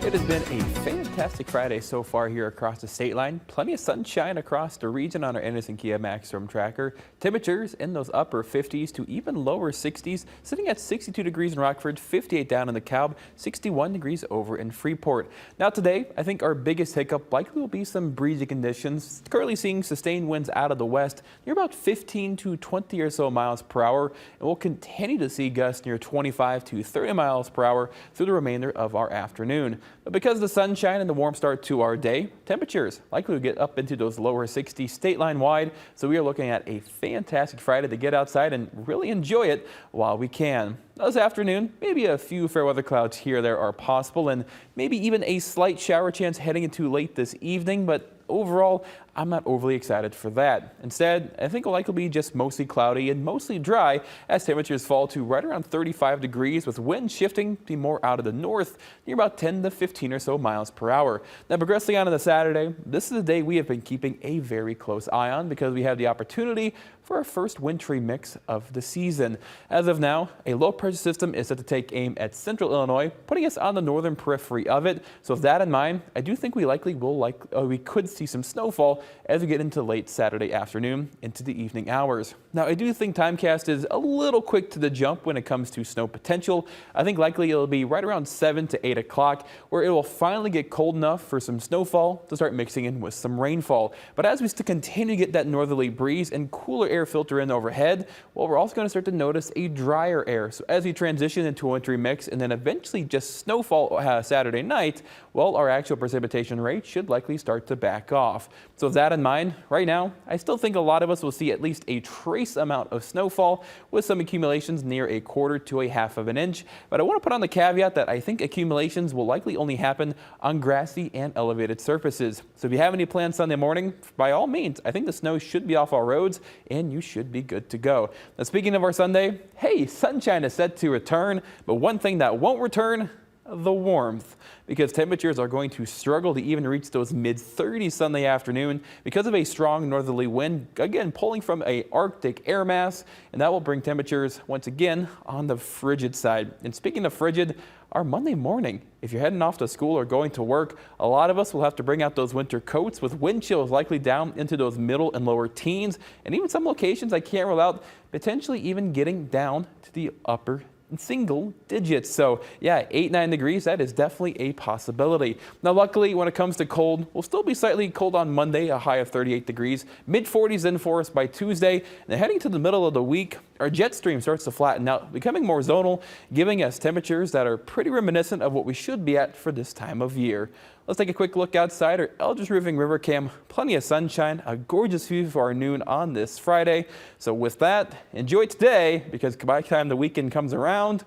It has been a fantastic Friday so far here across the state line. Plenty of sunshine across the region on our Anderson Kia Maximum Tracker. Temperatures in those upper 50s to even lower 60s, sitting at 62 degrees in Rockford, 58 down in the Cobb, 61 degrees over in Freeport. Now today, I think our biggest hiccup likely will be some breezy conditions. Currently seeing sustained winds out of the west near about 15 to 20 or so miles per hour. And we'll continue to see gusts near 25 to 30 miles per hour through the remainder of our afternoon. But because of the sunshine and the warm start to our day, temperatures likely to get up into those lower 60s state line wide. So we are looking at a fantastic Friday to get outside and really enjoy it while we can. This afternoon, maybe a few fair weather clouds here or there are possible, and maybe even a slight shower chance heading into late this evening. But overall, I'm not overly excited for that. Instead, I think it'll likely be just mostly cloudy and mostly dry as temperatures fall to right around 35 degrees with wind shifting to be more out of the north near about 10 to 15 or so miles per hour. Now progressing on to the Saturday, this is a day we have been keeping a very close eye on because we have the opportunity for our first wintry mix of the season. As of now, a low pressure system is set to take aim at central Illinois, putting us on the northern periphery of it. So with that in mind, I do think we likely will we could see some snowfall as we get into late Saturday afternoon into the evening hours. Now I do think Timecast is a little quick to the jump when it comes to snow potential. I think likely it'll be right around 7 to 8 o'clock where it will finally get cold enough for some snowfall to start mixing in with some rainfall. But as we still continue to get that northerly breeze and cooler air filter in overhead, well, we're also going to start to notice a drier air. So as we transition into a wintry mix and then eventually just snowfall Saturday night, well, our actual precipitation rate should likely start to back off. So with that in mind, right now, I still think a lot of us will see at least a trace amount of snowfall with some accumulations near a quarter to a half of an inch. But I want to put on the caveat that I think accumulations will likely only happen on grassy and elevated surfaces. So if you have any plans Sunday morning, by all means, I think the snow should be off our roads and you should be good to go. Now speaking of our Sunday, hey, sunshine is set to return, but one thing that won't return, the warmth, because temperatures are going to struggle to even reach those mid-30s Sunday afternoon because of a strong northerly wind, again pulling from a Arctic air mass, and that will bring temperatures once again on the frigid side. And speaking of frigid, our Monday morning, if you're heading off to school or going to work, a lot of us will have to bring out those winter coats with wind chills likely down into those middle and lower teens, and even some locations I can't rule out potentially even getting down to the upper single digits. So yeah, 8-9 degrees, that is definitely a possibility. Now luckily when it comes to cold, we'll still be slightly cold on Monday, a high of 38 degrees, mid 40s in for us by Tuesday. And then heading to the middle of the week, our jet stream starts to flatten out, becoming more zonal, giving us temperatures that are pretty reminiscent of what we should be at for this time of year. Let's take a quick look outside our Eldridge Roofing River Cam. Plenty of sunshine, a gorgeous view for our noon on this Friday. So with that, enjoy today because by the time the weekend comes around,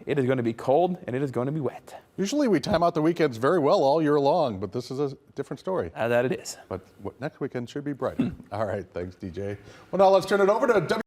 it is going to be cold and it is going to be wet. Usually we time out the weekends very well all year long, but this is a different story. That it is. But next weekend should be bright. All right, thanks, DJ. Well, now let's turn it over to